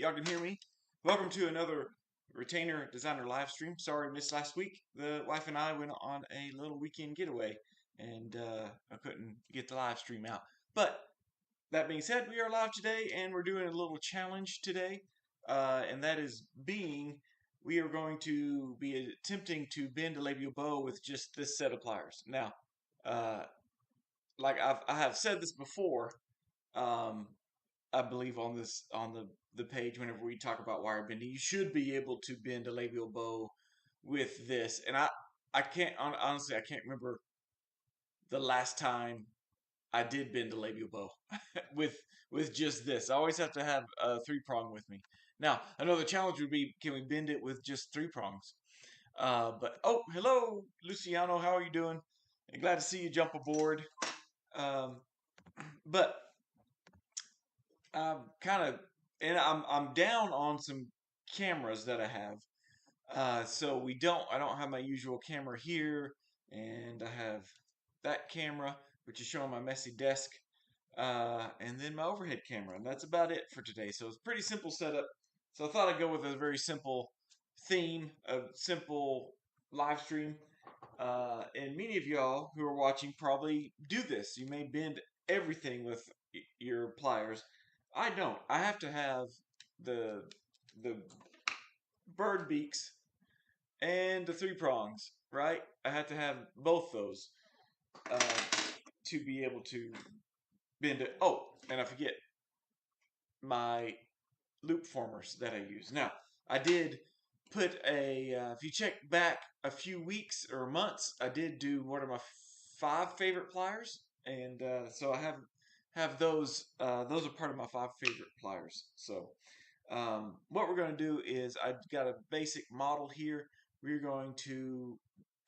y'all can hear me. Welcome to another Retainer Designer live stream. Sorry, missed last week. The wife and I went on a little weekend getaway, and I couldn't get the live stream out. But that being said, we are live today, and we're doing a little challenge today, and that is we are going to be attempting to bend a labial bow with just this set of pliers. Now, uh, like I have said this before. Um, I believe on the page whenever we talk about wire bending, you should be able to bend a labial bow with this. And I can't honestly I can't remember the last time I did bend a labial bow with just this. I always have to have a three prong with me. Now another challenge would be, can we bend it with just three prongs? But oh, hello Luciano, how are you doing? Glad to see you jump aboard. Um, but I'm kind of, and I'm down on some cameras that I have. So I don't have my usual camera here, and I have that camera, which is showing my messy desk, and then my overhead camera, and that's about it for today. So it's a pretty simple setup. So I thought I'd go with a very simple theme, a simple live stream. And many of y'all who are watching probably do this. You may bend everything with your pliers. I don't. I have to have the the bird beaks and the three prongs, right? I have to have both those uh, to be able to bend it. Oh, and I forget my loop formers that I use. Now, I did put if you check back a few weeks or months, I did do one of my five favorite pliers, and so I have those. Those are part of my five favorite pliers. So what we're going to do is I've got a basic model here. We're going to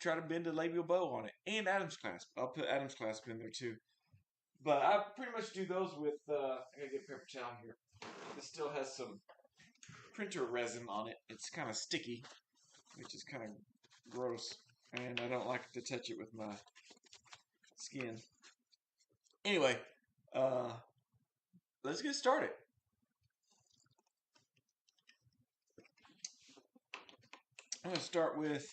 try to bend a labial bow on it and Adam's clasp. I'll put Adam's clasp in there too. But I pretty much do those with, I gotta get a paper towel here. This still has some printer resin on it. It's kind of sticky, which is kind of gross. And I don't like to touch it with my skin. Anyway, uh, let's get started. I'm going to start with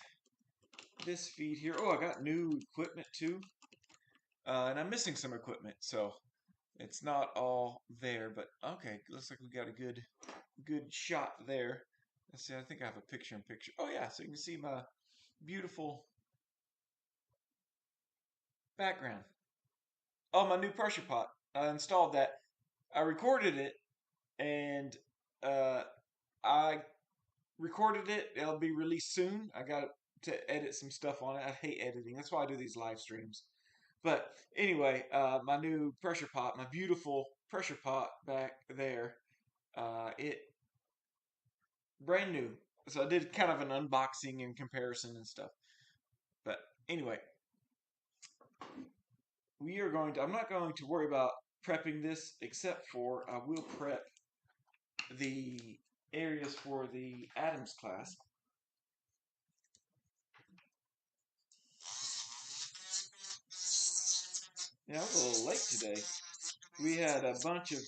this feed here. Oh, I got new equipment too. And I'm missing some equipment, so it's not all there. But okay, looks like we got a good shot there. Let's see, I think I have a picture in picture. Oh yeah, so you can see my beautiful background. Oh, my new pressure pot. I installed that. I recorded it, and uh, I recorded it. It'll be released soon. I got to edit some stuff on it. I hate editing. That's why I do these live streams. But anyway, my new pressure pot, my beautiful pressure pot back there, it brand new. So I did kind of an unboxing and comparison and stuff. But anyway, I'm not going to worry about prepping this, except for I will prep the areas for the Adams clasp. Yeah, I was a little late today. We had a bunch of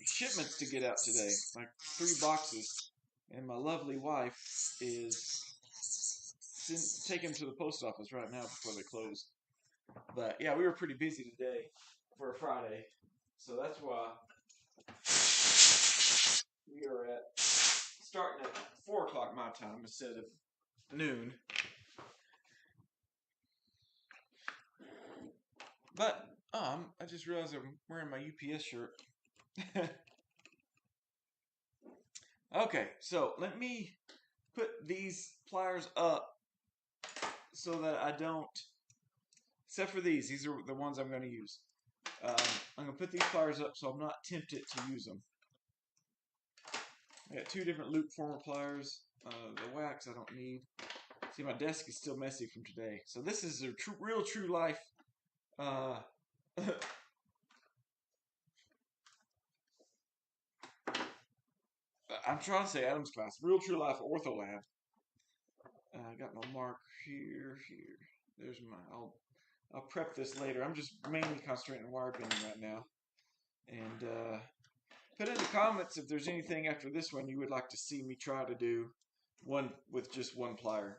shipments to get out today, like 3 boxes, and my lovely wife is taking them to the post office right now before they close. But yeah, we were pretty busy today for a Friday, so that's why we are starting at 4 o'clock my time instead of noon. But I just realized I'm wearing my UPS shirt. Okay, so let me put these pliers up so that I don't, except for these are the ones I'm going to use. I'm going to put these pliers up so I'm not tempted to use them. I got two different loop former pliers. The wax I don't need. See, my desk is still messy from today. So this is a real true life. I'm trying to say Adams class. Real true life ortho lab. I got my mark here. There's my. I'll prep this later. I'm just mainly concentrating on wire bending right now. And put in the comments if there's anything after this one you would like to see me try to do one with just one plier.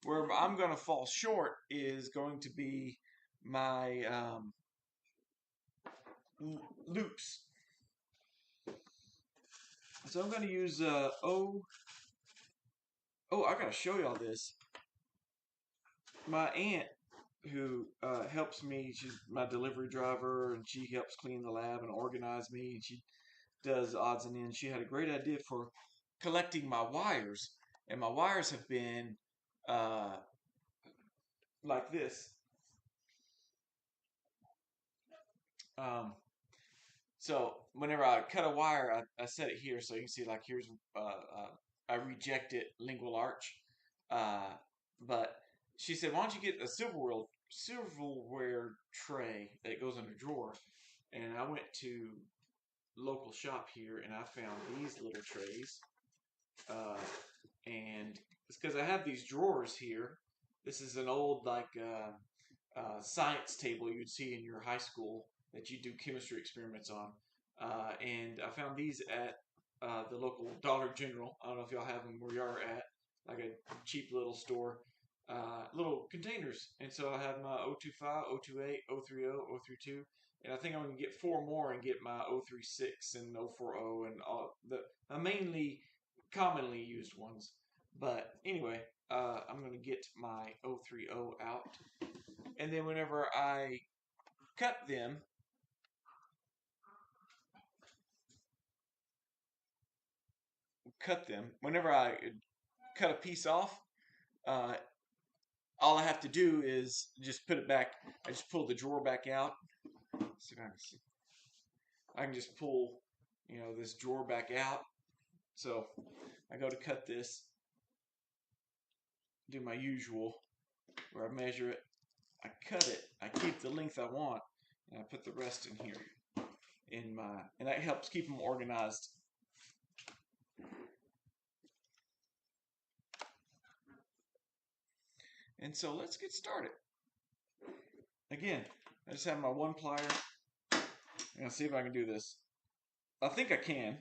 Where I'm going to fall short is going to be my loops. So I'm going to use I got to show y'all this. My aunt, who helps me, she's my delivery driver, and she helps clean the lab and organize me, and she does odds and ends. She had a great idea for collecting my wires, and my wires have been uh, like this. Um, so whenever I cut a wire, I set it here so you can see, like, here's I rejected lingual arch. Uh, but she said, why don't you get a silverware tray that goes in a drawer? And I went to local shop here and I found these little trays. Uh, and it's because I have these drawers here. This is an old, like, science table you'd see in your high school that you do chemistry experiments on. And I found these at the local Dollar General. I don't know if y'all have them where you are at, like a cheap little store. Little containers. And so I have my 025, 028, 030, 032. And I think I'm going to get four more and get my 036 and 040 and all the mainly commonly used ones. But anyway, I'm going to get my 030 out. And then whenever I cut them, whenever I cut a piece off, uh, all I have to do is just put it back. I just pull the drawer back out. So I can just pull, this drawer back out. So I go to cut this, do my usual, where I measure it, I cut it, I keep the length I want, and I put the rest in here. And that helps keep them organized. And so let's get started. Again, I just have my one plier. I'm gonna see if I can do this. I think I can.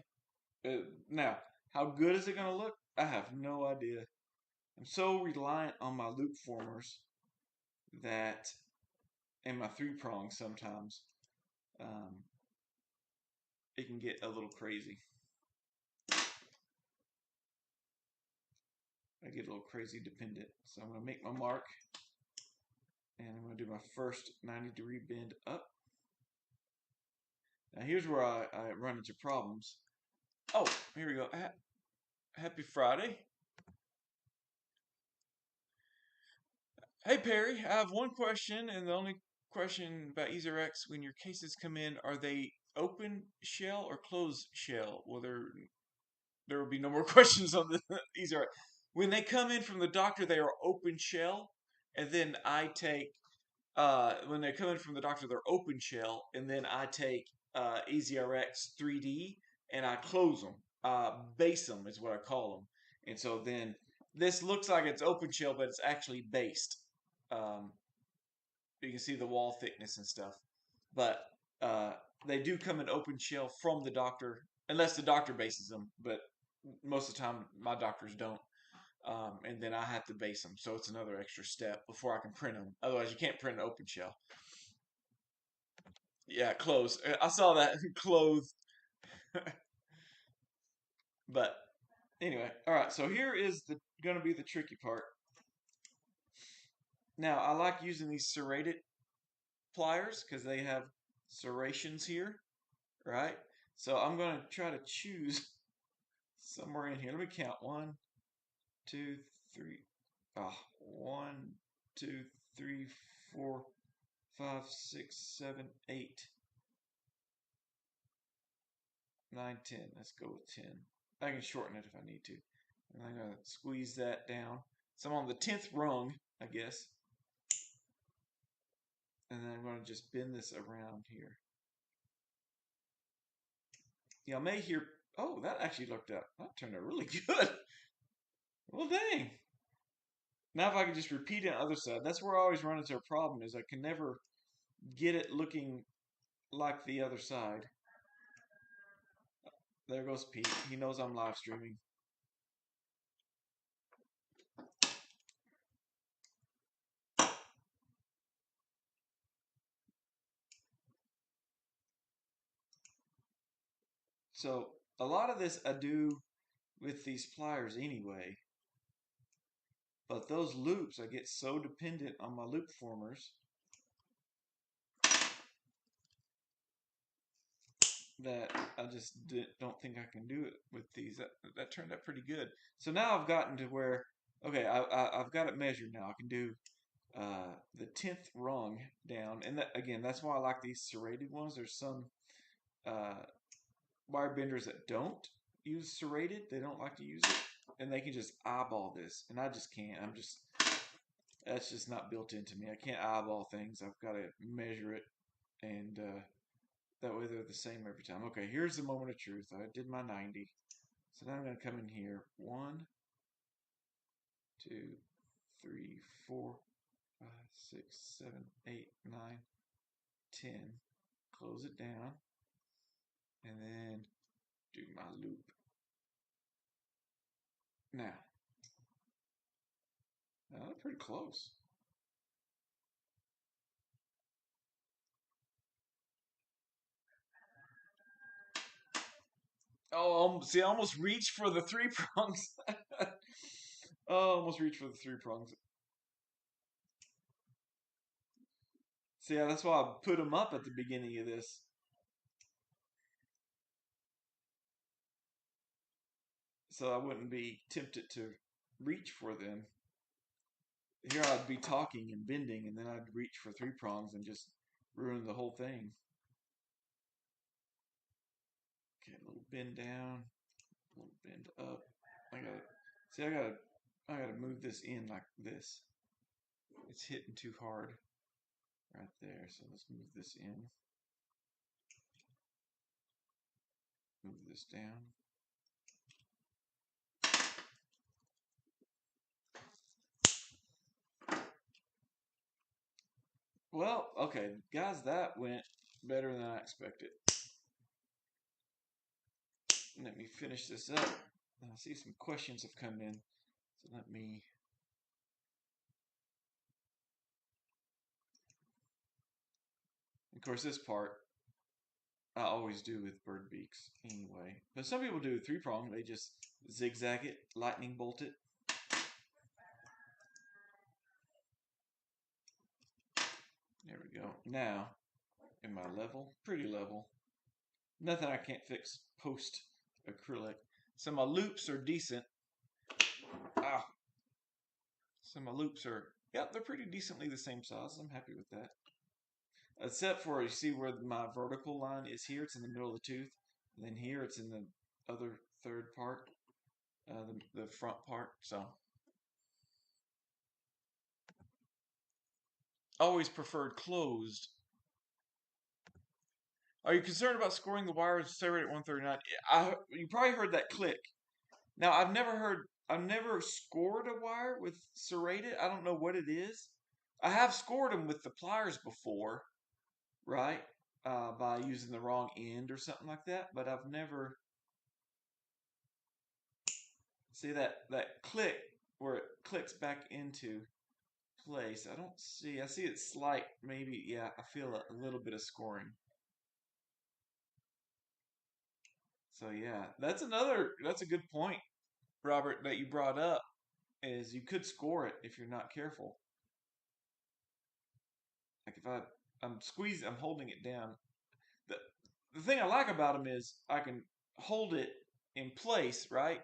Now, how good is it gonna look? I have no idea. I'm so reliant on my loop formers that, and my three prongs sometimes, um, it can get a little crazy. I get a little crazy dependent. So I'm gonna make my mark, and I'm gonna do my first 90-degree bend up. Now here's where I run into problems. Oh, here we go. Happy Friday. Hey Perry, I have one question, and the only question about EaserX: when your cases come in, are they open shell or closed shell? Well, there will be no more questions on the EaserX. When they come in from the doctor, they are open shell, and then I take when they come in from the doctor, they're open shell, and then I take EasyRx 3D and I close them. Base them is what I call them. And so then this looks like it's open shell, but it's actually based. Um, you can see the wall thickness and stuff. But they do come in open shell from the doctor, unless the doctor bases them. But most of the time, my doctors don't. And then I have to base them. So it's another extra step before I can print them. Otherwise, you can't print an open shell. Yeah, closed. I saw that clothed. But anyway, all right. So here is going to be the tricky part. Now I like using these serrated pliers because they have serrations here, right? So I'm going to try to choose somewhere in here. Let me count. 1, 2, 3. Ah, 1, 2, 3, 4, 5, 6, 7, 8, 9, 10. Let's go with 10. I can shorten it if I need to. And I'm going to squeeze that down. So I'm on the 10th rung, I guess. And then I'm going to just bend this around here. Y'all may hear, oh, that actually looked up. That turned out really good. Well, dang. Now if I can just repeat it on the other side, that's where I always run into a problem is I can never get it looking like the other side. There goes Pete. He knows I'm live streaming. So a lot of this I do with these pliers anyway. But those loops, I get so dependent on my loop formers that I just don't think I can do it with these. That turned out pretty good. So now I've gotten to where, okay, I've got it measured now. I can do the 10th rung down. And that, again, that's why I like these serrated ones. There's some uh, wire benders that don't use serrated. They don't like to use it. And they can just eyeball this. And I just can't. That's just not built into me. I can't eyeball things. I've got to measure it. And that way they're the same every time. Okay, here's the moment of truth. I did my 90. So now I'm going to come in here. 1, 2, 3, 4, 5, 6, 7, 8, 9, 10. Close it down. And then do my loop. Now, that's pretty close. Oh, see, I almost reached for the 3 prongs. Oh, almost reached for the 3 prongs. See, yeah, that's why I put them up at the beginning of this. So I wouldn't be tempted to reach for them. Here I'd be talking and bending, and then I'd reach for 3 prongs and just ruin the whole thing. Okay, a little bend down, a little bend up. I gotta move this in like this. It's hitting too hard right there. So let's move this in. Move this down. Well, okay, guys, that went better than I expected. Let me finish this up. I see some questions have come in. So let me. Of course, this part I always do with bird beaks anyway. But some people do 3 prong. They just zigzag it, lightning bolt it. There we go. Now, in my level, pretty level. Nothing I can't fix post acrylic. So my loops are decent. Ah, so my loops are, yeah, they're pretty decently the same size. I'm happy with that. Except for, you see where my vertical line is here, it's in the middle of the tooth. And then here, it's in the other third part, the front part. So, always preferred closed. Are you concerned about scoring the wires serrated at 139? You probably heard that click. Now, I've never scored a wire with serrated. I don't know what it is. I have scored them with the pliers before, right? By using the wrong end or something like that. But I've never see that click where it clicks back into place. I don't see. I see it slight. Maybe yeah. I feel a little bit of scoring. So yeah, That's a good point, Robert, that you brought up. Is you could score it if you're not careful. Like if I'm holding it down. The the thing I like about them is I can hold it in place, right?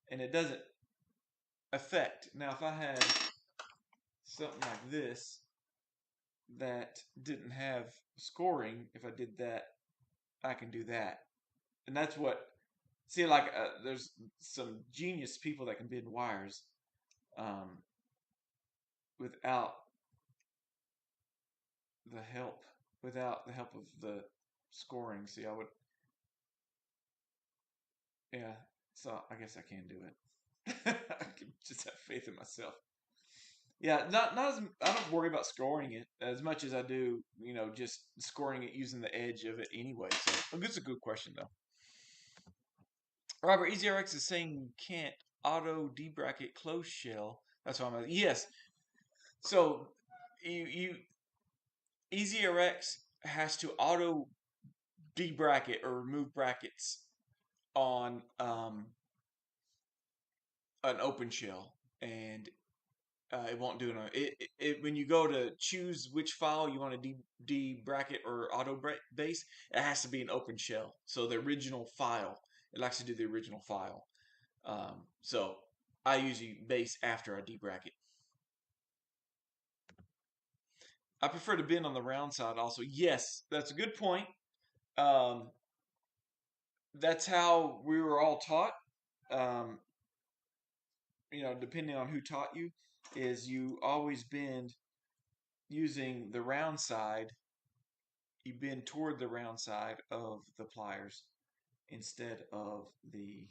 And it doesn't affect. Now if I had something like this that didn't have scoring, if I did that, I can do that. And that's what, see, like there's some genius people that can bend wires um, without the help, without the help of the scoring. See, I would, yeah. So I guess I can do it. I can just have faith in myself. Yeah, not as I don't worry about scoring it as much as I do, just scoring it using the edge of it anyway. So that's a good question though. Robert EasyRx is saying you can't auto debracket closed shell. That's what I'm. Yes. So you EasyRx has to auto debracket or remove brackets on an open shell, and it won't do it. When you go to choose which file you want to de-bracket or base, it has to be an open shell. So the original file, it likes to do the original file. So I usually base after I debracket. I prefer to bend on the round side also. Yes, that's a good point. Um, that's how we were all taught. Um, depending on who taught you, is you always bend using the round side. You bend toward the round side of the pliers instead of the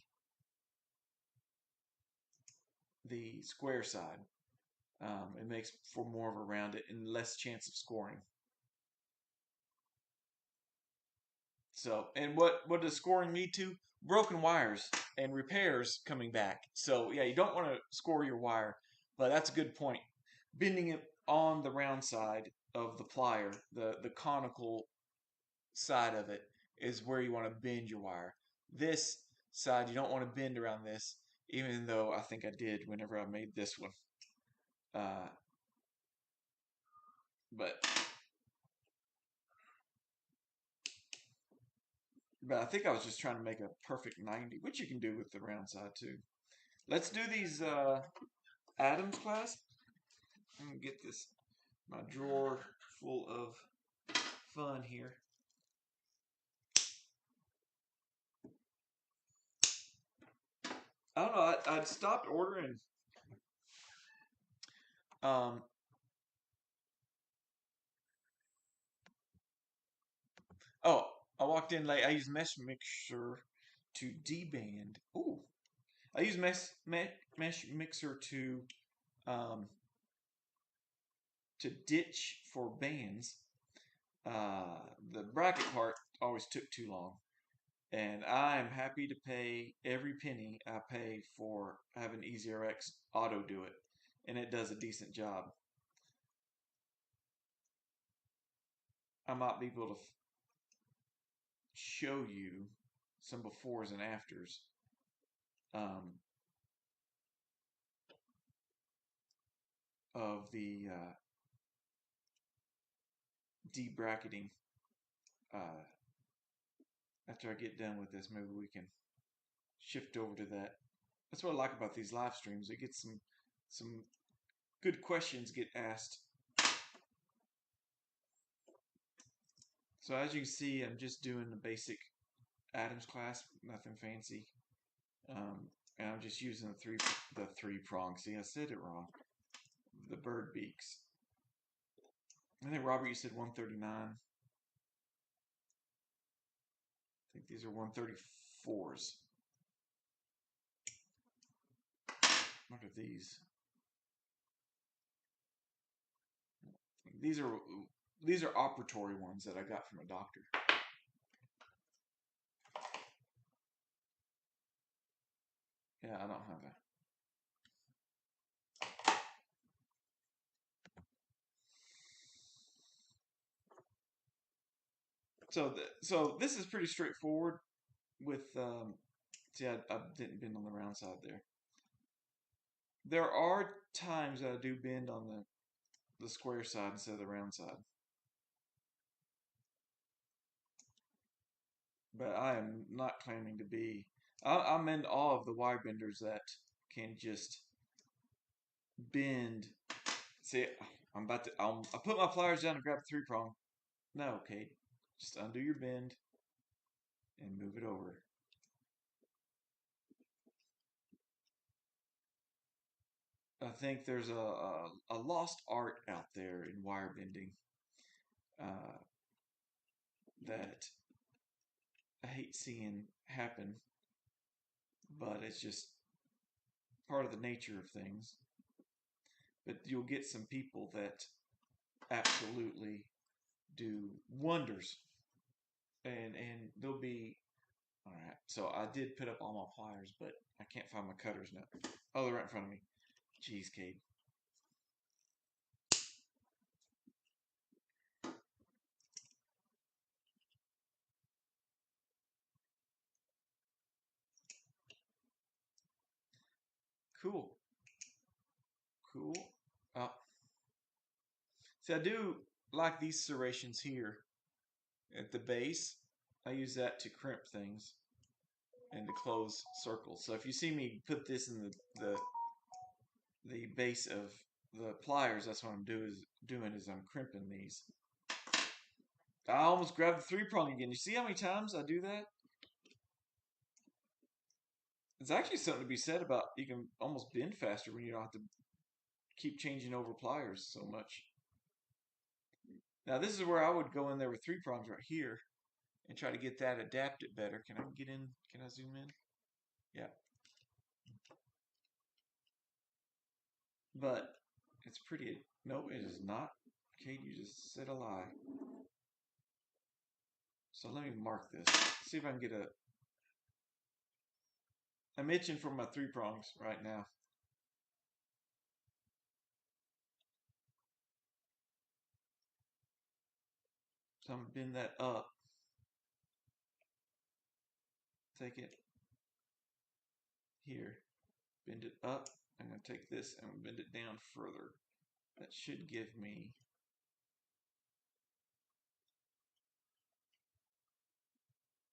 square side. It makes for more of a rounded and less chance of scoring. So, and what does scoring lead to? Broken wires and repairs coming back. So, yeah, you don't want to score your wire, but that's a good point. Bending it on the round side of the plier, the conical side of it, is where you want to bend your wire. This side, you don't want to bend around this, even though I think I did whenever I made this one. Uh, but but I think I was just trying to make a perfect 90, which you can do with the round side too. Let's do these atoms class. I'm gonna get my drawer full of fun here. I don't know. I'd stopped ordering. Um, oh, I walked in late. I used mesh mixer to deband. Ooh, I use mesh mixer um, to ditch for bands. The bracket part always took too long, and I am happy to pay every penny I pay for having EasyRx auto do it, and it does a decent job. I might be able to show you some befores and afters um, of the debracketing. Uh, After I get done with this, maybe we can shift over to that. That's what I like about these live streams. It gets some good questions get asked. So as you can see, I'm just doing the basic atoms class, nothing fancy. And I'm just using the three prongs. See, I said it wrong. The bird beaks. I think Robert, you said 139. I think these are 134s. What are these? These are these are operatory ones that I got from a doctor. Yeah, I don't have that. So this is pretty straightforward with see, I didn't bend on the round side there. There are times that I do bend on the square side instead of the round side. But I am not claiming to be. I'm in awe of the wire benders that can just bend. See, I'm about to. I put my pliers down and grab the three prong. No, Kate, just undo your bend and move it over. I think there's a lost art out there in wire bending uh, that I hate seeing happen, but it's just part of the nature of things. but you'll get some people that absolutely do wonders, and they'll be all right. So I did put up all my pliers, but I can't find my cutters now. Oh, they're right in front of me. Jeez, Kate. Cool, cool. Uh, See, I do like these serrations here at the base. I use that to crimp things and to close circles. So if you see me put this in the base of the pliers, that's what I'm doing is I'm crimping these. I almost grabbed the three prong again. You see how many times I do that? It's actually something to be said about you can almost bend faster when you don't have to keep changing over pliers so much. Now this is where I would go in there with three prongs right here and try to get that adapted better. Can I get in? Can I zoom in? Yeah. But it's pretty. No, it is not. Kate, you just said a lie. So let me mark this. See if I can get a. I'm itching for my three prongs right now. So I'm gonna bend that up. Take it here. Bend it up. I'm gonna take this and bend it down further. That should give me.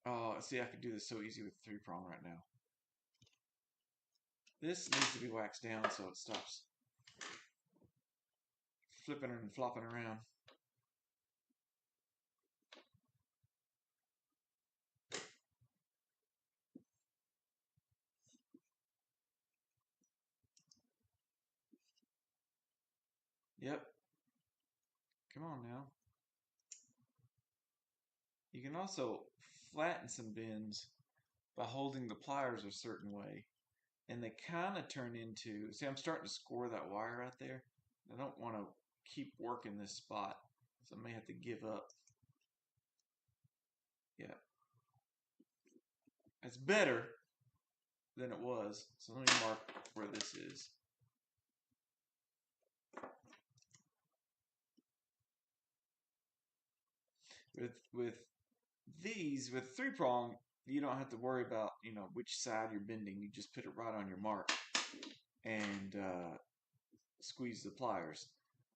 Oh, see, I could do this so easy with three prong right now. This needs to be waxed down so it stops flipping and flopping around. Yep. Come on now. You can also flatten some bends by holding the pliers a certain way. And they kind of turn into, see, I'm starting to score that wire out there. I don't want to keep working this spot, so I may have to give up. Yeah. It's better than it was. So let me mark where this is. With these, with three prong, you don't have to worry about, which side you're bending. You just put it right on your mark and squeeze the pliers.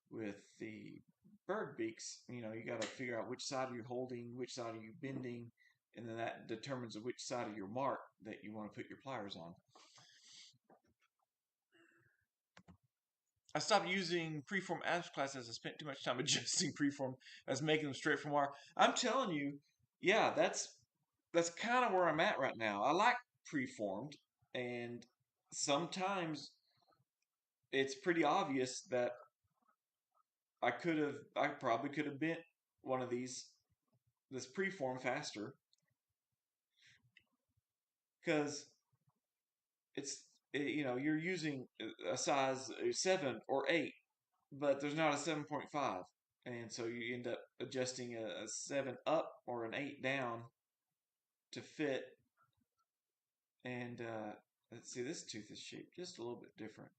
With the bird beaks, you got to figure out which side are you holding, which side are you bending, and then that determines which side of your mark that you want to put your pliers on. I stopped using preform Adams classes. I spent too much time adjusting preform as making them straight from wire. I'm telling you, yeah, that's kind of where I'm at right now. I like preformed, and sometimes it's pretty obvious that I probably could have bent one of this preform faster because you're using a size 7 or 8, but there's not a 7.5, and so you end up adjusting a 7 up or an 8 down to fit. And let's see, this tooth is shaped just a little bit different,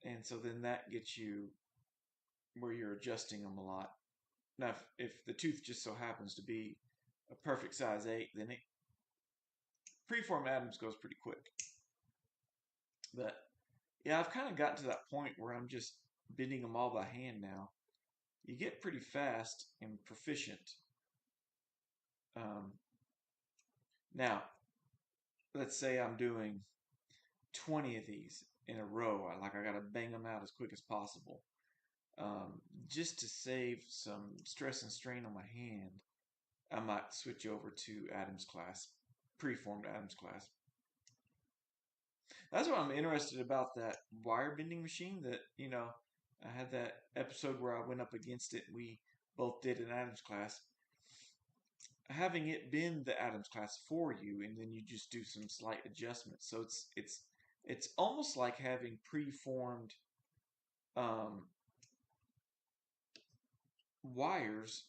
and so then that gets you where you're adjusting them a lot. Now, if the tooth just so happens to be a perfect size 8, then preform Adams goes pretty quick. But yeah, I've kind of gotten to that point where I'm just bending them all by hand now. You get pretty fast and proficient. Now, let's say I'm doing 20 of these in a row. I got to bang them out as quick as possible. Just to save some stress and strain on my hand, I might switch over to Adams class, preformed Adams class. That's why I'm interested about that wire bending machine that, I had that episode where I went up against it. We both did an Adams class. Having it bend the Adams class for you, and then you just do some slight adjustments. So it's almost like having preformed um, wires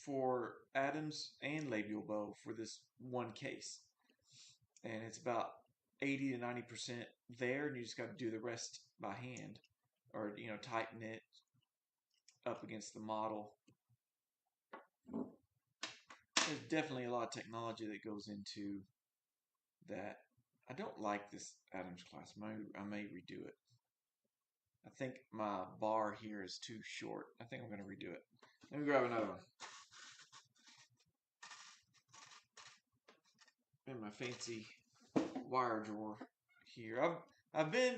for Adams and labial bow for this one case, and it's about 80 to 90% there, and you just got to do the rest by hand, or tighten it up against the model. There's definitely a lot of technology that goes into that. I don't like this Adams class. I may redo it. I think my bar here is too short. I think I'm going to redo it. Let me grab another one in my fancy wire drawer here. I've been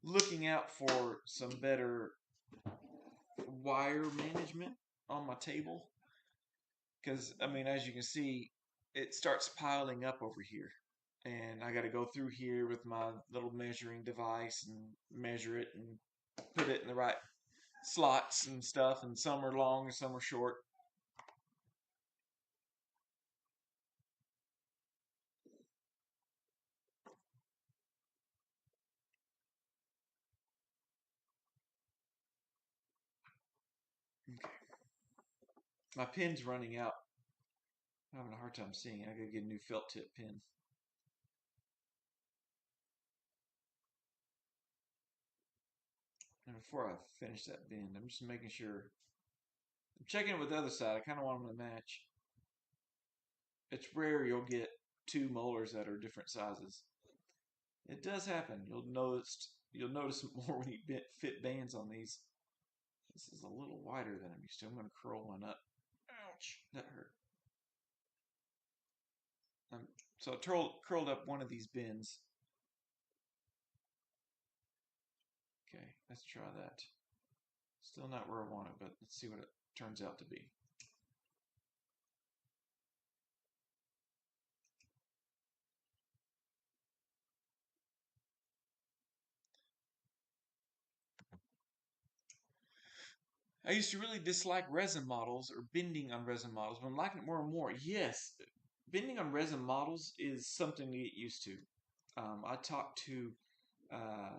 looking out for some better wire management on my table because I mean, as you can see, it starts piling up over here, and I got to go through here with my little measuring device and measure it and put it in the right slots and stuff. And some are long and some are short. Okay. My pen's running out. I'm having a hard time seeing it. I gotta get a new felt tip pen. And before I finish that bend, I'm just making sure. I'm checking it with the other side. I kind of want them to match. It's rare you'll get two molars that are different sizes. It does happen. You'll notice more when you fit bands on these. This is a little wider than I'm used to. I'm going to curl one up. Ouch, that hurt. So I curled up one of these bends. Okay, let's try that. Still not where I want it, but let's see what it turns out to be. I used to really dislike resin models or bending on resin models, but I'm liking it more and more. Yes, bending on resin models is something to get used to. I talked to, uh,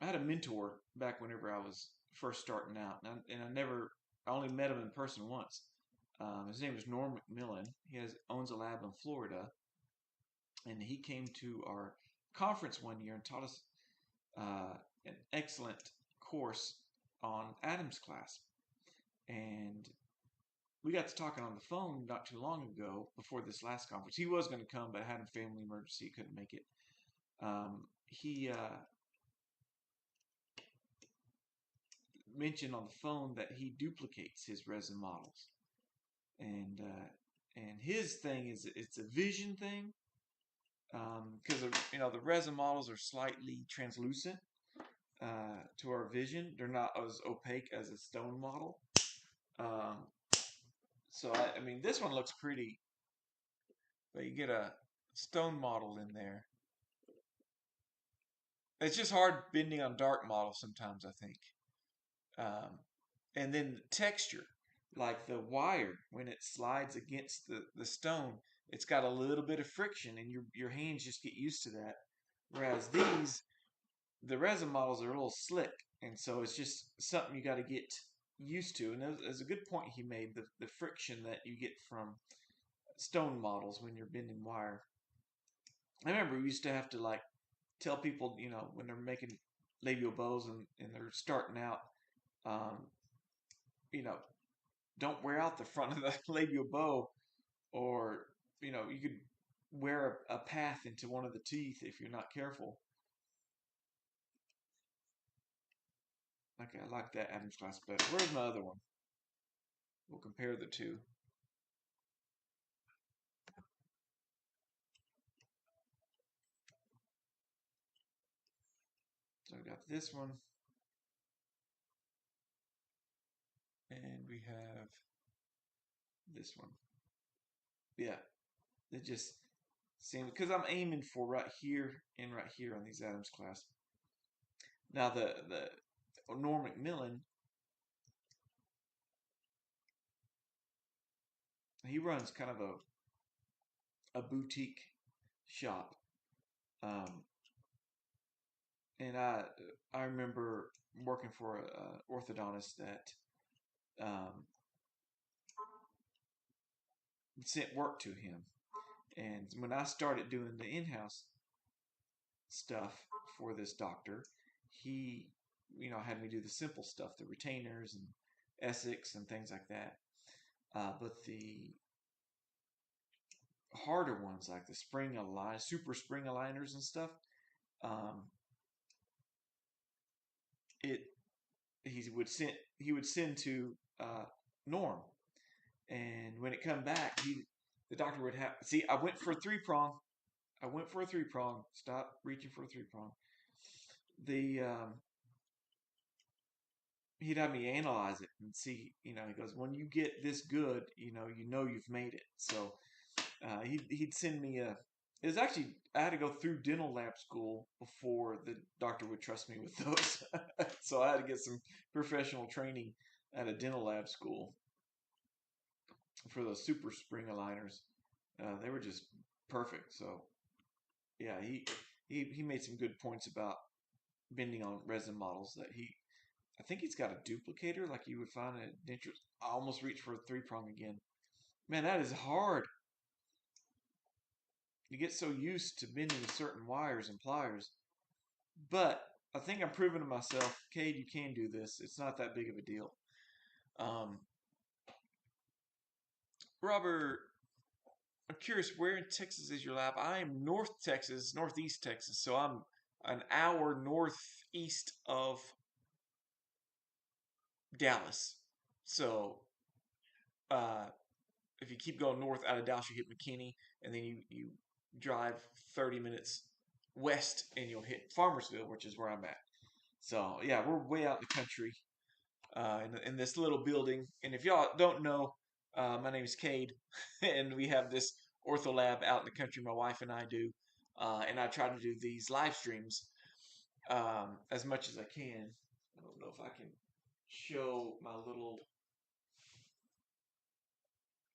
I had a mentor back whenever I was first starting out, and I only met him in person once. His name is Norm McMillan. Owns a lab in Florida, and he came to our conference one year and taught us an excellent course on Adams class. And we got to talking on the phone not too long ago before this last conference. He was going to come, but had a family emergency, couldn't make it. He mentioned on the phone that he duplicates his resin models, and his thing is it's a vision thing because the resin models are slightly translucent to our vision. They're not as opaque as a stone model. Um, so I mean, this one looks pretty, but you get a stone model in there. It's just hard bending on dark models sometimes, I think. Um, and then the texture, like the wire, when it slides against the stone, it's got a little bit of friction, and your hands just get used to that. Whereas the resin models are a little slick, and so it's just something you got to get used to. And there's a good point he made, the friction that you get from stone models when you're bending wire. I remember we used to have to like tell people, when they're making labial bows and they're starting out, um, you know, don't wear out the front of the labial bow, or you could wear a path into one of the teeth if you're not careful. Okay, I like that Adams class better. Where's my other one? We'll compare the two. So I got this one, and we have this one. Yeah, it just seems because I'm aiming for right here and right here on these Adams class. Now the Norm McMillan, he runs kind of a boutique shop. Um, And I remember working for an orthodontist that sent work to him. And when I started doing the in-house stuff for this doctor, he, had me do the simple stuff, the retainers and Essex and things like that. But the harder ones, like the super spring aligners and stuff, um, it he would send to Norm, and when it come back, the doctor would have see. I went for a three prong. I went for a three prong. Stop reaching for a three prong. The He'd have me analyze it and see. He goes, when you get this good, you've made it. So he'd send me a. It was actually I had to go through dental lab school before the doctor would trust me with those. So I had to get some professional training at a dental lab school for those super spring aligners. They were just perfect. So yeah, he made some good points about bending on resin models that I think he's got a duplicator like you would find at dentures. I almost reached for a three prong again. Man, that is hard. You get so used to bending certain wires and pliers. But I think I'm proving to myself, Cade, you can do this. It's not that big of a deal. Um, Robert, I'm curious, where in Texas is your lab? I am northeast Texas, so I'm an hour northeast of Dallas. So uh, if you keep going north out of Dallas, you hit McKinney, and then you drive 30 minutes west, and you'll hit Farmersville, which is where I'm at. So yeah, we're way out in the country, in this little building. And if y'all don't know, my name is Cade, and we have this ortho lab out in the country. My wife and I do, and I try to do these live streams as much as I can. I don't know if I can show my little.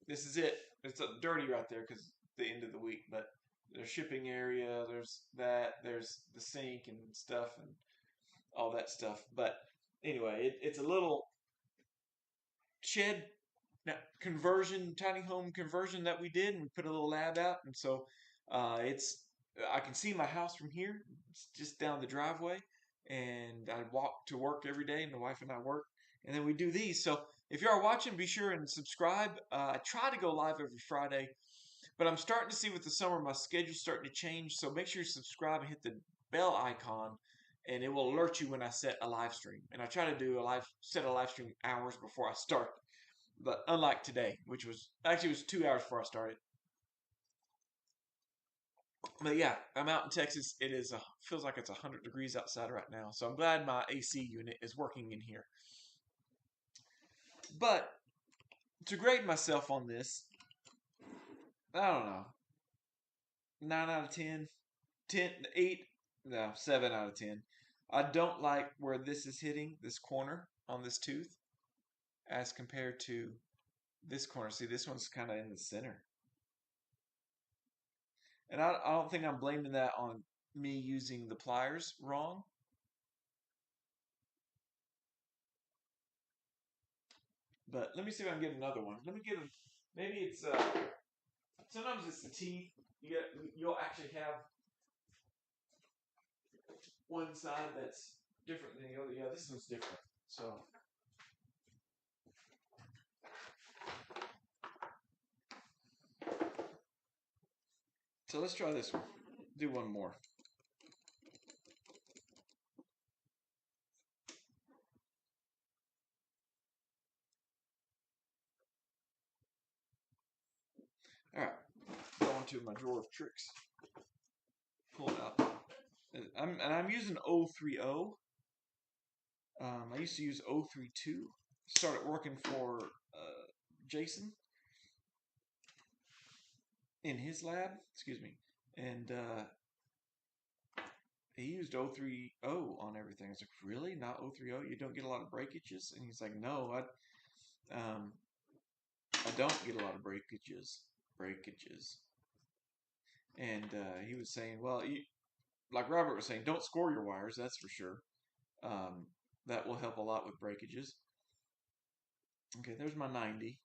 This is it. It's dirty right there because the end of the week, but there's shipping area. There's that. There's the sink and stuff and all that stuff. But anyway, it's a little shed conversion, tiny home conversion that we did, and we put a little lab out, and so it's I can see my house from here. It's just down the driveway, and I walk to work every day, and the wife and I work, and then we do these. So if you are watching, be sure and subscribe. I try to go live every Friday, but I'm starting to see with the summer my schedule's starting to change. So make sure you subscribe and hit the bell icon, and it will alert you when I set a live stream. And I try to do set a live stream hours before I start. But unlike today, which was actually it was 2 hours before I started. But yeah, I'm out in Texas. It is feels like it's 100 degrees outside right now. So I'm glad my AC unit is working in here. But to grade myself on this, I don't know. 9 out of 10, 10, 8, no, 7 out of 10. I don't like where this is hitting this corner on this tooth as compared to this corner. See, this one's kind of in the center. And I don't think I'm blaming that on me using the pliers wrong. But let me see if I can get another one. Let me get a, maybe it's sometimes it's the teeth. You'll actually have one side that's different than the other. Yeah, this one's different. So let's try this one. Do one more. All right. Go into my drawer of tricks. Pull it out. I'm using 030. I used to use 032. Started working for Jason in his lab. Excuse me. And he used 030 on everything. I was like, really? Not 030? You don't get a lot of breakages? And he's like, no, I don't get a lot of breakages. And he was saying, well, like Robert was saying, don't score your wires, that's for sure. Um, that will help a lot with breakages. Okay, there's my 90.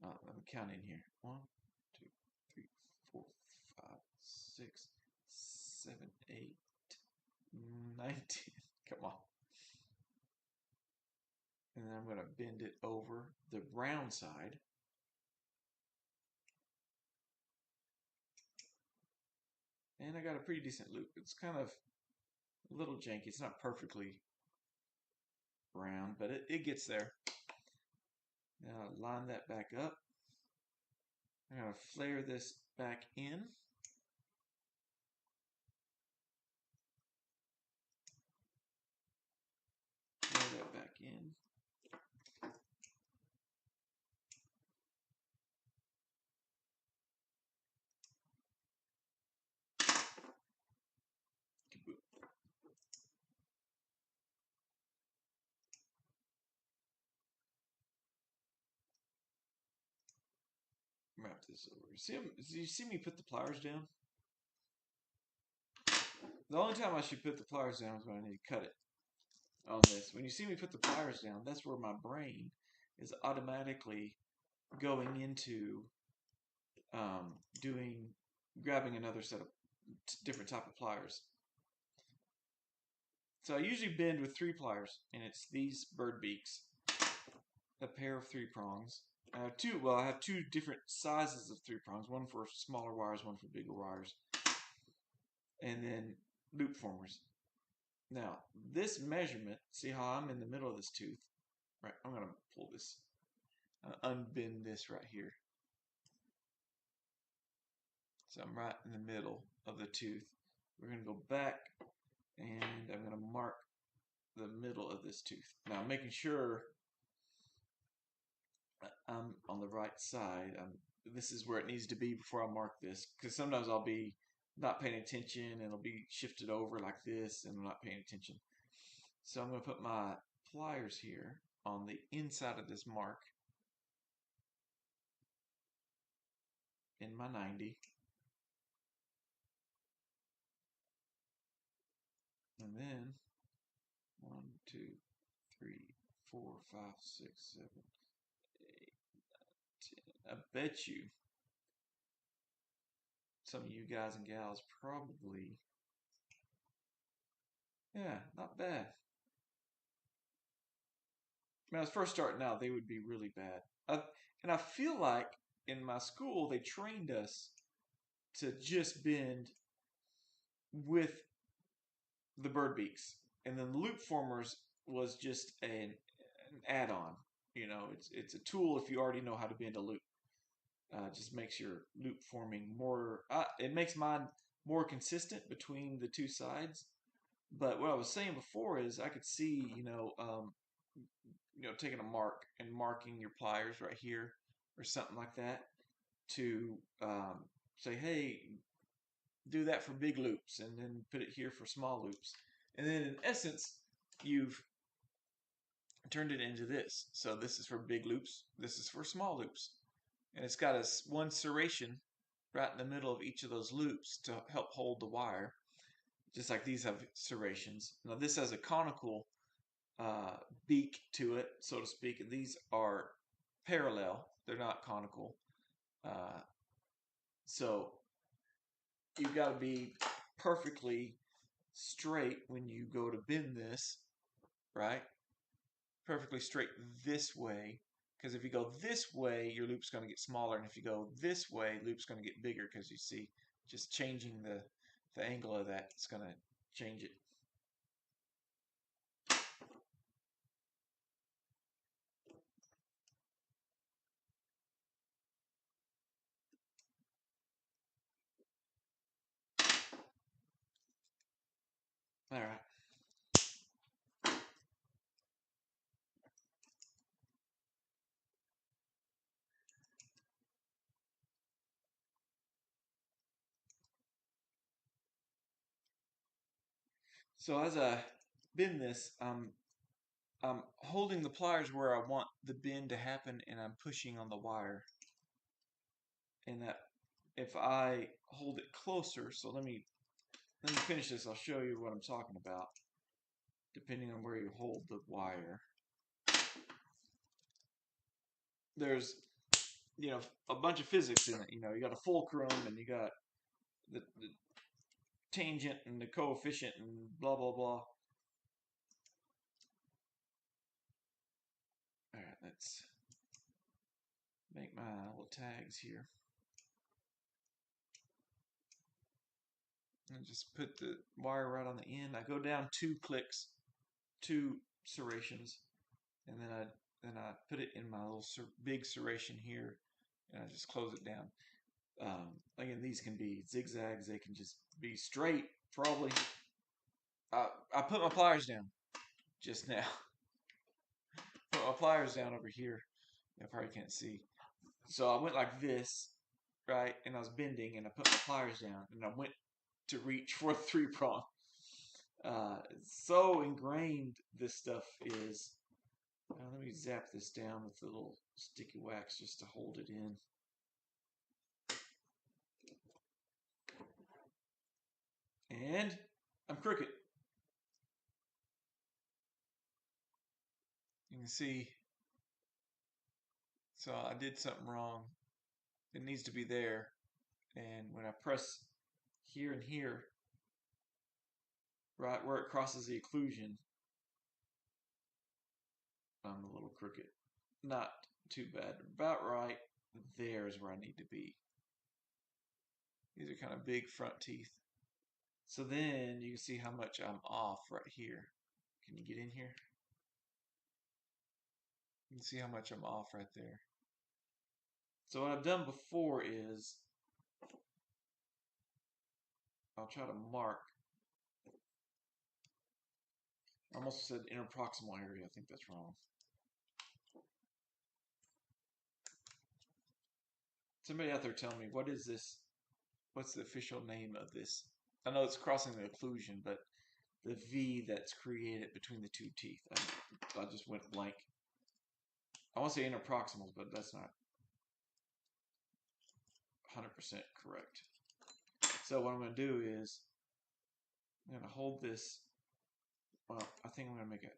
Let me count in here. 1, 2, 3, 4, 5, 6, 7, 8, 19. Come on. And then I'm going to bend it over the round side. And I got a pretty decent loop. It's kind of a little janky. It's not perfectly round, but it gets there. Now line that back up. I'm going to flare this back in. Flare that back in. Wrap this over. You see me put the pliers down? The only time I should put the pliers down is when I need to cut it on this. When you see me put the pliers down, that's where my brain is automatically going into grabbing another set of different type of pliers. So I usually bend with 3 pliers, and it's these bird beaks, a pair of 3 prongs. I have two different sizes of 3 prongs, one for smaller wires, one for bigger wires, and then loop formers. Now, this measurement, see how I'm in the middle of this tooth? Right, I'm going to pull this, unbend this right here. So I'm right in the middle of the tooth. We're going to go back, and I'm going to mark the middle of this tooth. Now, I'm making sure I'm on the right side. This is where it needs to be before I mark this, because sometimes I'll be not paying attention and it'll be shifted over like this and I'm not paying attention. So I'm going to put my pliers here on the inside of this mark in my 90. And then 1, 2, 3, 4, 5, 6, 7, 8, 9, 10. I bet you some of you guys and gals probably, yeah, not bad. When I was first starting out, they would be really bad. And I feel like in my school, they trained us to just bend with the bird beaks. And then the loop formers was just an add-on. You know, it's a tool if you already know how to bend a loop. Just makes your loop forming more, it makes mine more consistent between the two sides. But what I was saying before is I could see, taking a mark and marking your pliers right here or something like that to say, hey, do that for big loops and then put it here for small loops. And then in essence, you've turned it into this. So this is for big loops. This is for small loops. And it's got one serration right in the middle of each of those loops to help hold the wire. Just like these have serrations. Now this has a conical beak to it, so to speak. And these are parallel. They're not conical. So you've got to be perfectly straight when you go to bend this, right? Perfectly straight this way. Because if you go this way, your loop's going to get smaller. And if you go this way, loop's going to get bigger because you see just changing the angle of that. It's going to change it. All right. So as I bend this, I'm holding the pliers where I want the bend to happen, and I'm pushing on the wire. And that if I hold it closer, so let me finish this. I'll show you what I'm talking about, depending on where you hold the wire. There's, a bunch of physics in it. You got a fulcrum and you got the tangent and the coefficient and blah, blah, blah. All right, let's make my little tags here. And just put the wire right on the end. I go down 2 clicks, 2 serrations, and then I put it in my little big serration here, and I just close it down. Again, these can be zigzags. They can just be straight, probably. I put my pliers down just now. Put my pliers down over here. I probably can't see. So I went like this, right? And I was bending, and I put my pliers down, and I went to reach for the 3-prong. So ingrained this stuff is. Let me zap this down with a little sticky wax just to hold it in. And I'm crooked. You can see, so I did something wrong. It needs to be there. And when I press here and here, right where it crosses the occlusion, I'm a little crooked. Not too bad. About right. There's where I need to be. These are kind of big front teeth. So then you can see how much I'm off right here. Can you get in here? You can see how much I'm off right there. So what I've done before is I'll try to mark. I almost said interproximal area. I think that's wrong. Somebody out there tell me, what is this? What's the official name of this? I know it's crossing the occlusion, but the V that's created between the 2 teeth. I just went blank. I want to say interproximals, but that's not 100% correct. So what I'm going to do is I'm going to hold this. Well, I think I'm going to make a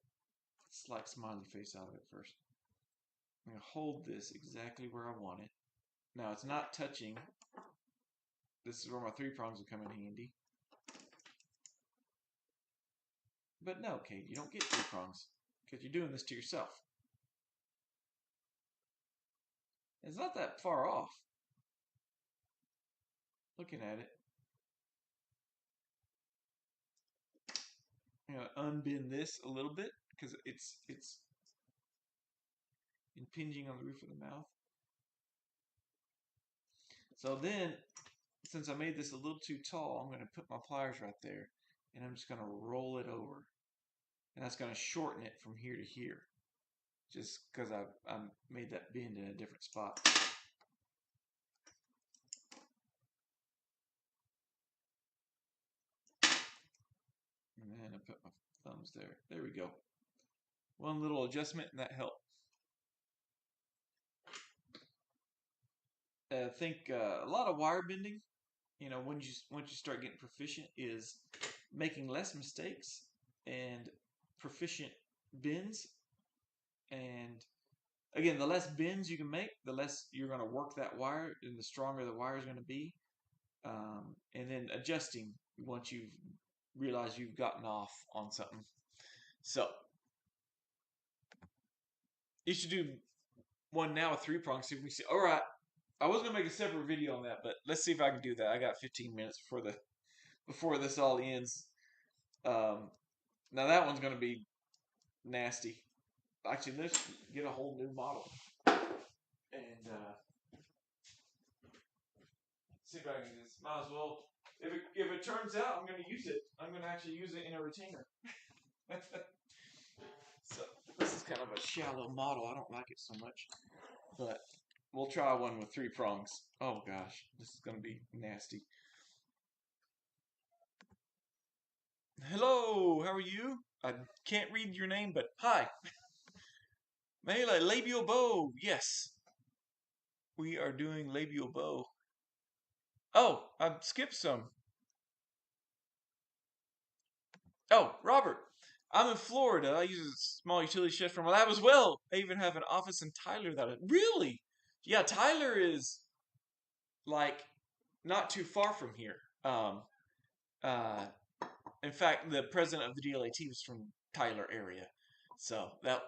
slight smiley face out of it first. I'm going to hold this exactly where I want it. Now it's not touching. This is where my 3 prongs will come in handy. But no, Kate, you don't get 3 prongs because you're doing this to yourself. It's not that far off. Looking at it. I'm going to unbend this a little bit because it's impinging on the roof of the mouth. So then, since I made this a little too tall, I'm going to put my pliers right there, and I'm just going to roll it over. And that's going to shorten it from here to here, just because I made that bend in a different spot. And then I put my thumbs there. There we go. One little adjustment, and that helped. I think a lot of wire bending, once you start getting proficient, is making less mistakes and proficient bends. And again, the less bends you can make, the less you're going to work that wire, and the stronger the wire is going to be. And then adjusting once you've realized you've gotten off on something. So you should do one now with 3 prongs. See if we see. All right, I was gonna make a separate video on that, but let's see if I can do that. I got 15 minutes before this all ends. Now that one's gonna be nasty. Actually, let's get a whole new model and see if I can just. Might as well. If it turns out I'm gonna use it, I'm gonna actually use it in a retainer. So this is kind of a shallow model. I don't like it so much, but we'll try one with 3 prongs. Oh gosh, this is gonna be nasty. Hello, how are you? I can't read your name, but hi. Mela, labial bow. Yes, we are doing labial bow. Oh, I skipped some. Oh, Robert, I'm in Florida. I use a small utility shed for my lab as well. I even have an office in Tyler that really, yeah, Tyler is like not too far from here. Uh, in fact, the president of the DLAT was from Tyler area, so that's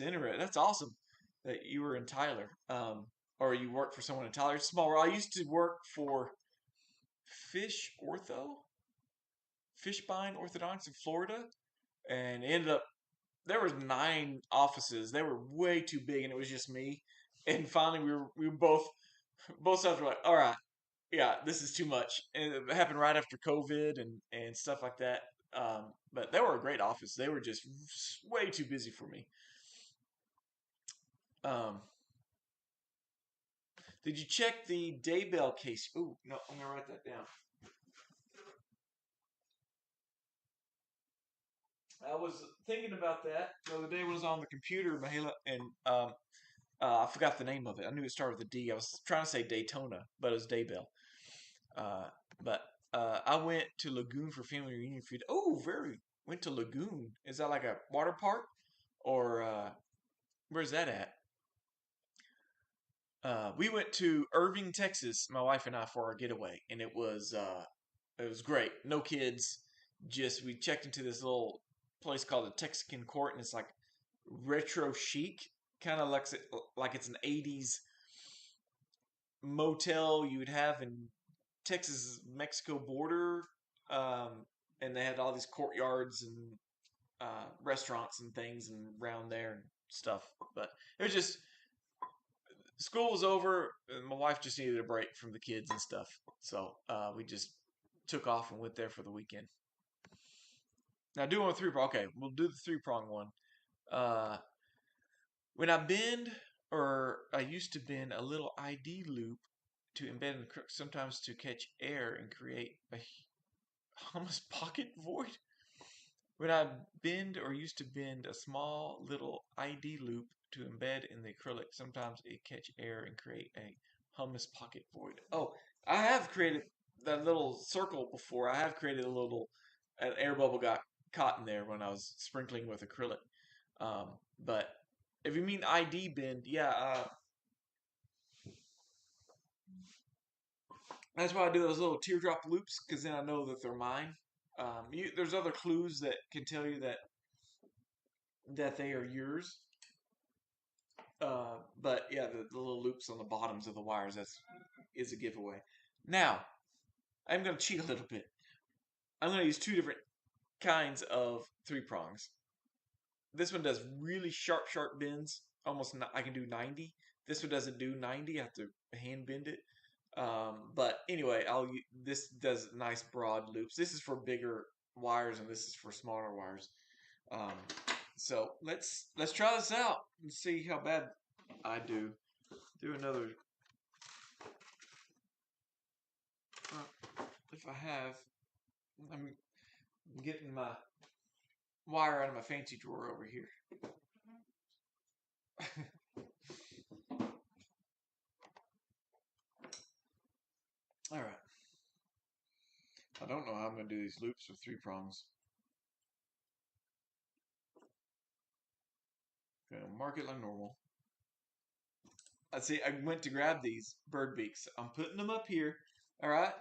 interesting. That's awesome that you were in Tyler, or you worked for someone in Tyler. Small. World. I used to work for Fish Ortho, Fishbine Orthodontics in Florida, and ended up there was 9 offices. They were way too big, and it was just me. And finally, we were both sides were like, all right, yeah, this is too much. And it happened right after COVID and stuff like that. But they were a great office. They were just way too busy for me. Um, did you check the Daybell case? Oh no, I'm gonna write that down. I was thinking about that the other day when I was on the computer, Mahela, and I forgot the name of it. I knew it started with a D. I was trying to say Daytona, but it was Daybell. Uh, but I went to Lagoon for family reunion food. Oh, very went to Lagoon. Is that like a water park or where's that at? We went to Irving, Texas, my wife and I, for our getaway, and it was great. No kids. Just we checked into this little place called the Texican Court, and it's like retro chic, kind of like it's an '80s motel you would have in Texas Mexico border. Um, and they had all these courtyards and restaurants and things and around there and stuff. But it was just school was over. And my wife just needed a break from the kids and stuff, so we just took off and went there for the weekend. Now, doing a three prong. Okay, we'll do the three-prong one. Uh, when I bend, or I used to bend a little ID loop to embed in the crook, sometimes to catch air and create a hummus pocket void. When I bend or used to bend a small little ID loop to embed in the acrylic, sometimes it catch air and create a hummus pocket void. Oh, I have created that little circle before. I have created an air bubble got caught in there when I was sprinkling with acrylic. But if you mean ID bend, yeah, that's why I do those little teardrop loops because then I know that they're mine. There's other clues that can tell you that they are yours. But yeah, the little loops on the bottoms of the wires is a giveaway. Now I'm going to cheat a little bit. I'm going to use 2 different kinds of three prongs. This one does really sharp bends. I can do 90. This one doesn't do 90. I have to hand bend it. But anyway, this does nice broad loops. This is for bigger wires, and this is for smaller wires. Um, so let's try this out and see how bad I do. Do another. If I have, I'm getting my wire out of my fancy drawer over here. All right. I don't know how I'm going to do these loops with 3 prongs. Gonna mark it like normal. I see. I went to grab these bird beaks. I'm putting them up here. All right.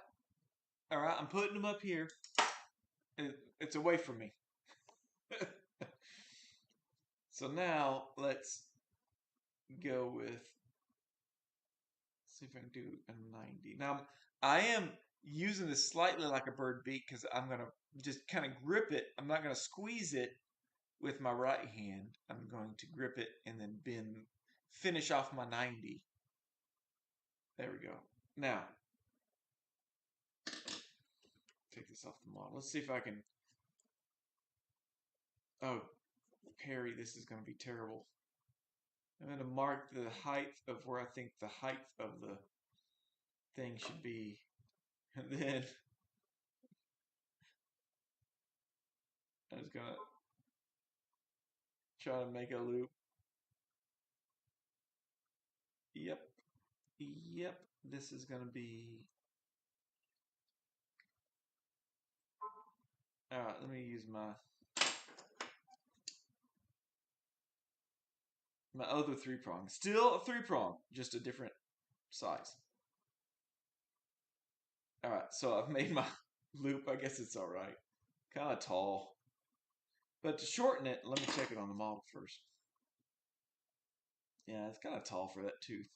All right. I'm putting them up here. It's away from me. So now let's go with. See if I can do a 90. Now I am using this slightly like a bird beak because I'm gonna just kind of grip it. I'm not gonna squeeze it with my right hand. I'm going to grip it and then finish off my 90. There we go. Now, take this off the model. Let's see if I can. Oh, Perry, this is going to be terrible. I'm going to mark the height of where I think the height of the thing should be. And then I'm just going to try to make a loop. Yep. Yep. this is going to be, all right, let me use my other three prong. Still a three prong, just a different size. All right, so I've made my loop. I guess it's all right. Kind of tall. But to shorten it, let me check it on the model first. Yeah, it's kind of tall for that tooth.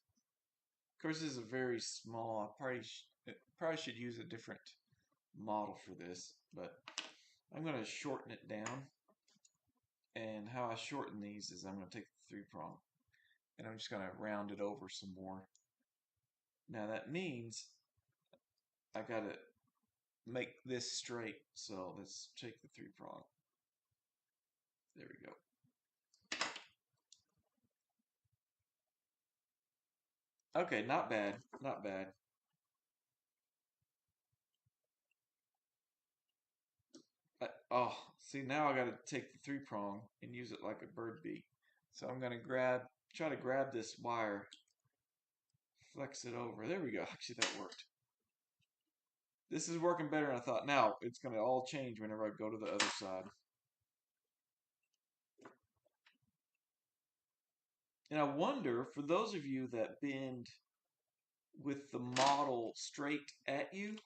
Of course, this is a very small. Probably should use a different model for this, but I'm going to shorten it down. And how I shorten these is I'm going to take the three prong and I'm just going to round it over some more. Now that means I got to make this straight. So let's take the three prong. There we go. Okay, not bad. Not bad. Oh, see, now I got to take the three prong and use it like a bird beak. So I'm going to try to grab this wire, flex it over. There we go. Actually, that worked. This is working better than I thought. Now, it's going to all change whenever I go to the other side. And I wonder, for those of you that bend with the model straight at you,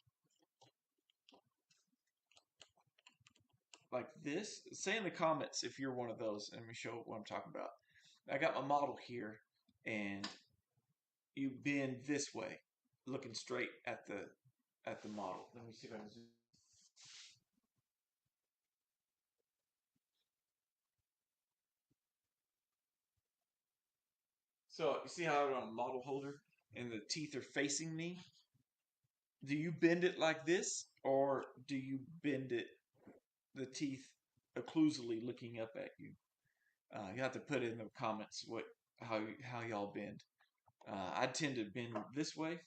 like this, say in the comments if you're one of those, and let me show what I'm talking about. I got my model here, and you bend this way, looking straight at the model. Let me see if I can zoom. So you see how I'm on a model holder and the teeth are facing me? Do you bend it like this, or do you bend it the teeth occlusally looking up at you? You have to put in the comments how y'all bend. I tend to bend this way.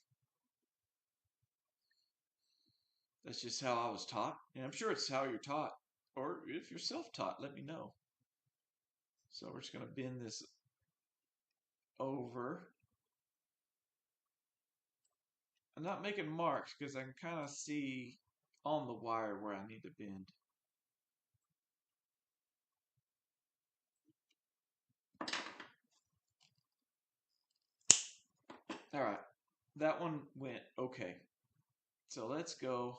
That's just how I was taught, and I'm sure it's how you're taught. Or if you're self-taught, let me know. So we're just going to bend this over. I'm not making marks because I can kind of see on the wire where I need to bend. All right, that one went okay. So let's go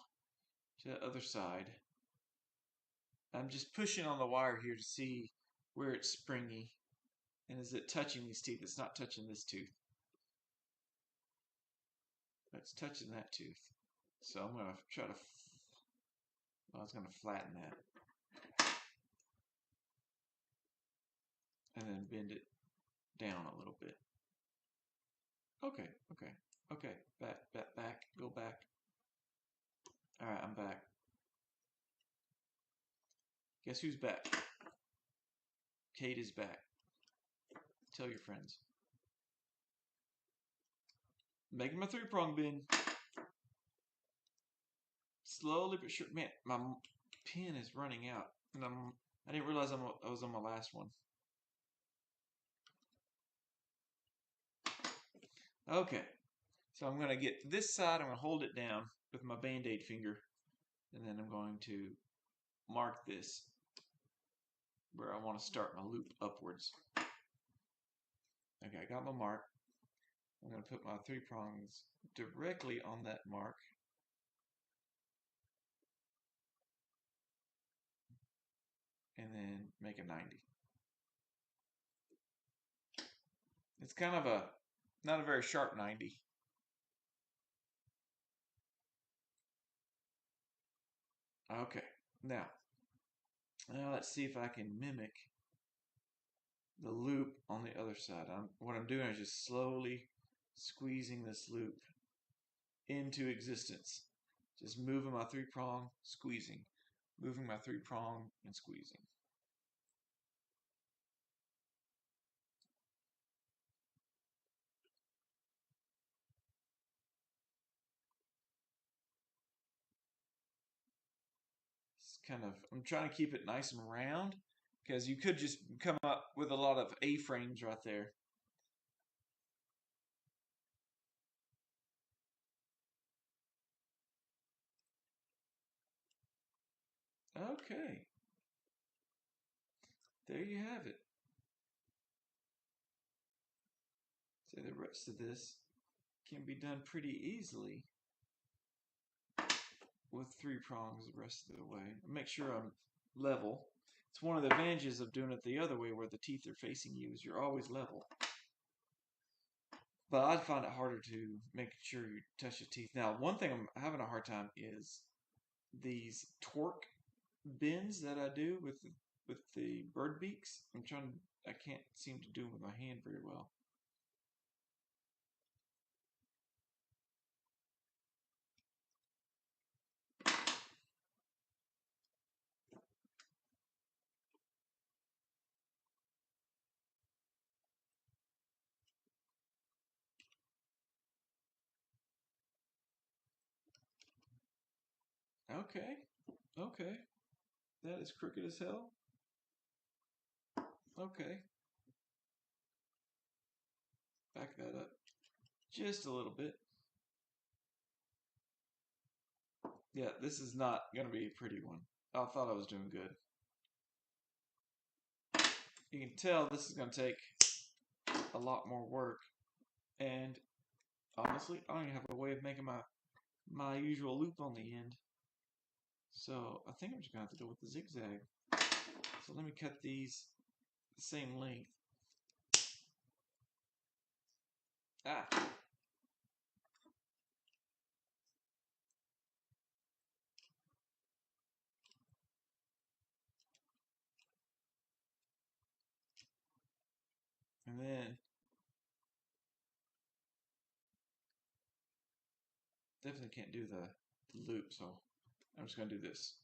to the other side. I'm just pushing on the wire here to see where it's springy. And is it touching these teeth? It's not touching this tooth. But it's touching that tooth. So I'm going to try to, well, I was going to flatten that. And then bend it down a little bit. Okay, okay, okay. Back, go back. All right, I'm back. Guess who's back? Kate is back. Tell your friends. Making my three-prong bend. Slowly but sure. Man, my pen is running out. And I didn't realize I was on my last one. Okay. So I'm going to get to this side. I'm going to hold it down with my Band-Aid finger. And then I'm going to mark this where I want to start my loop upwards. Okay, I got my mark. I'm going to put my three prongs directly on that mark. And then make a 90. It's kind of not a very sharp 90. Okay, now let's see if I can mimic the loop on the other side. What I'm doing is just slowly squeezing this loop into existence. Just moving my three prong, squeezing. Moving my three prong and squeezing. It's kind of, I'm trying to keep it nice and round because you could just come up with a lot of A-frames right there. Okay. There you have it. So the rest of this can be done pretty easily with 3 prongs the rest of the way. Make sure I'm level. It's one of the advantages of doing it the other way where the teeth are facing you is you're always level. But I find it harder to make sure you touch the teeth. Now, one thing I'm having a hard time is these torque bends that I do with the bird beaks. I can't seem to do them with my hand very well. Okay, okay. That is crooked as hell. Okay, back that up just a little bit. Yeah, this is not going to be a pretty one. I thought I was doing good. You can tell this is going to take a lot more work. And honestly, I don't even have a way of making my usual loop on the end. So I think I'm just going to have to go with the zigzag. So let me cut these the same length. Ah. And then definitely can't do the loop, so I'm just going to do this.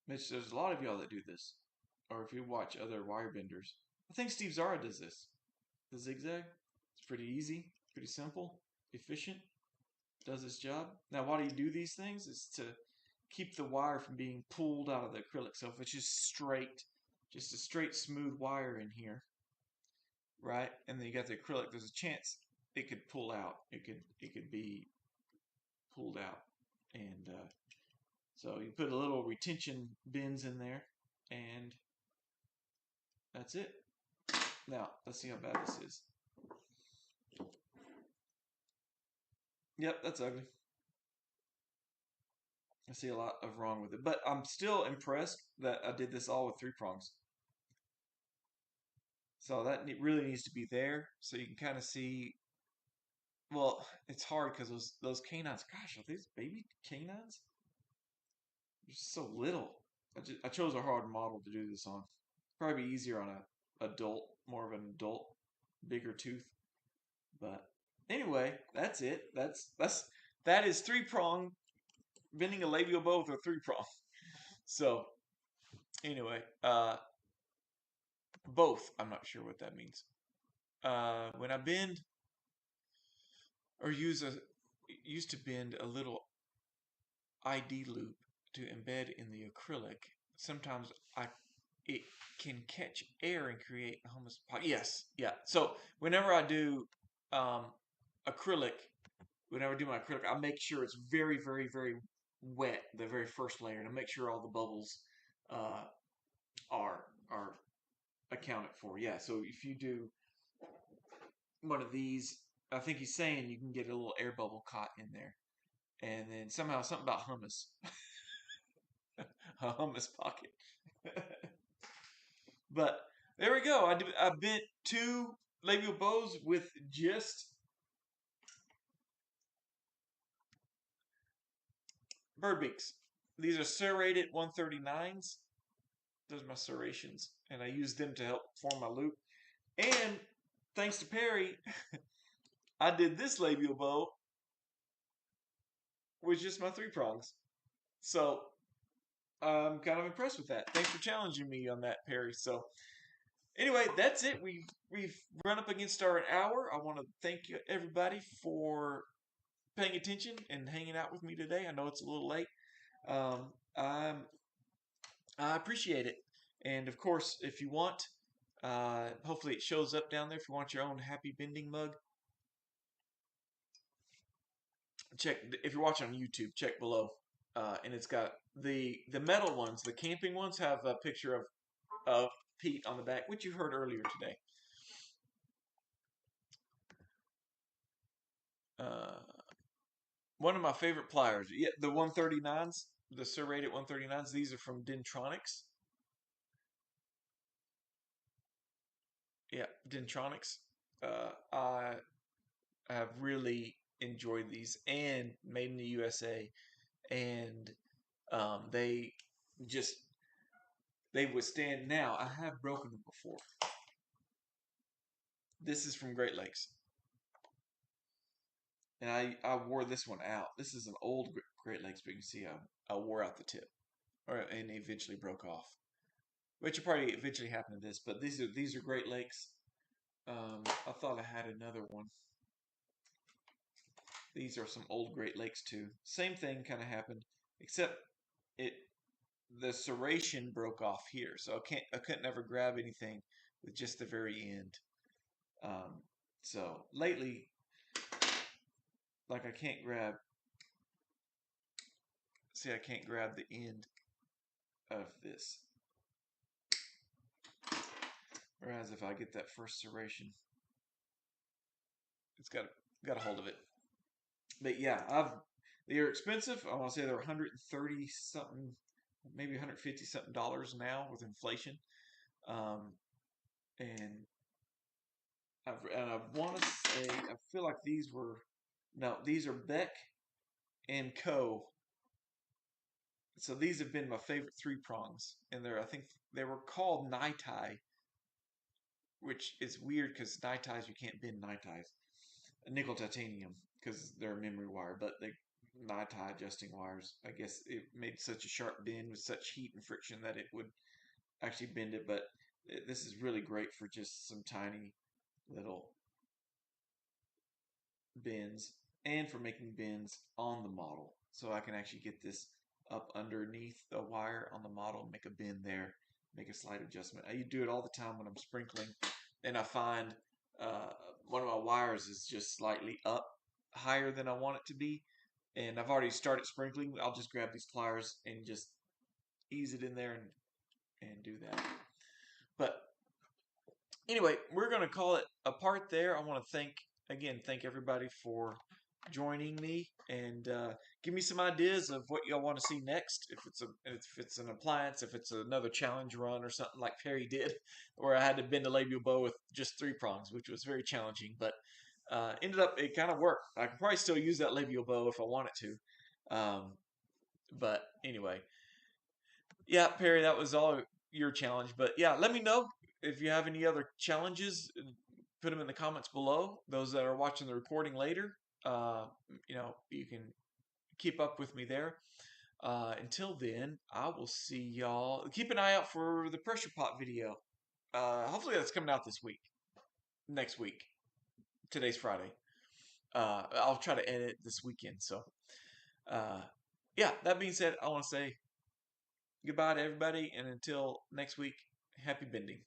Mitch, there's a lot of y'all that do this. Or if you watch other wire benders. I think Steve Zara does this. The zigzag. It's pretty easy, pretty simple, efficient, does its job. Now, why do you do these things? Is to keep the wire from being pulled out of the acrylic. So if it's just a straight smooth wire in here, right? And then you got the acrylic, there's a chance it could pull out. It could be pulled out. And so you put a little retention bins in there, and that's it. Now, let's see how bad this is. Yep, that's ugly. I see a lot of wrong with it. But I'm still impressed that I did this all with 3 prongs. So that really needs to be there so you can kind of see. Well, it's hard because those canines, gosh, are these baby canines? They're just so little. I chose a hard model to do this on. Probably be easier on a adult, more of an adult, bigger tooth. But anyway, that's it. That is 3 prong bending a labial bow with a 3 prong. So anyway, both. I'm not sure what that means. When I bend or used to bend a little ID loop to embed in the acrylic, sometimes it can catch air and create a hummus pot. Yes, yeah. So whenever I do um, acrylic, whenever I do my acrylic, I make sure it's very, very, very wet, the very first layer, to make sure all the bubbles uh, are accounted for. Yeah. So if you do one of these, I think he's saying you can get a little air bubble caught in there. And then somehow something about hummus, a hummus pocket. But there we go. I bent 2 labial bows with just bird beaks. These are serrated 139s. Those are my serrations, and I use them to help form my loop. And thanks to Perry, I did this labial bow with just my 3 prongs. So I'm kind of impressed with that. Thanks for challenging me on that, Perry. So anyway, that's it. We've run up against our hour. I want to thank you everybody for paying attention and hanging out with me today. I know it's a little late. Um, I'm, I appreciate it. And of course, if you want, hopefully it shows up down there. If you want your own happy bending mug, check. If you're watching on YouTube, check below. and it's got the metal ones, the camping ones, have a picture of Pete on the back, which you heard earlier today. Uh, One of my favorite pliers, yeah, the 139s, the serrated 139s. These are from Dentronics. Yeah, Dentronics. I have really enjoyed these, and made in the USA, and they just they withstand. Now I have broken them before. This is from Great Lakes, and I wore this one out. This is an old Great Lakes, but you can see I wore out the tip, and it eventually broke off, which will probably eventually happen to this. But these are Great Lakes. I thought I had another one. These are some old Great Lakes too. Same thing kind of happened, except it the serration broke off here, so I couldn't ever grab anything with just the very end. Um, so lately, like I can't grab. See, I can't grab the end of this. Whereas if I get that first serration, it's got a hold of it. But yeah, they're expensive. I want to say they're 130 something, maybe 150 something dollars now with inflation. Um, and I want to say I feel like these were no, these are Beck and Co. So these have been my favorite three prongs, and I think they were called Naitai, which is weird because Naitais you can't bend Naitais. Nickel titanium because they're memory wire, but the Naitai adjusting wires, I guess it made such a sharp bend with such heat and friction that it would actually bend it. But this is really great for just some tiny little bends and for making bends on the model. So I can actually get this up underneath the wire on the model, make a bend there, make a slight adjustment. I do it all the time when I'm sprinkling, and I find uh, one of my wires is just slightly up higher than I want it to be, and I've already started sprinkling. I'll just grab these pliers and just ease it in there and do that. But anyway, we're going to call it a part there. I want to thank everybody for joining me, and give me some ideas of what y'all want to see next. If it's an appliance, if it's another challenge run or something like Perry did, where I had to bend a labial bow with just three prongs, which was very challenging, but ended up it kind of worked. I can probably still use that labial bow if I wanted to. But anyway, yeah, Perry, that was all your challenge. But yeah, let me know if you have any other challenges. Put them in the comments below. Those that are watching the recording later, uh, you can keep up with me there. Until then, I will see y'all. Keep an eye out for the pressure pot video. Hopefully that's coming out this week, next week. Today's Friday. I'll try to edit this weekend. So, uh, yeah, that being said, I want to say goodbye to everybody, and until next week, happy bending.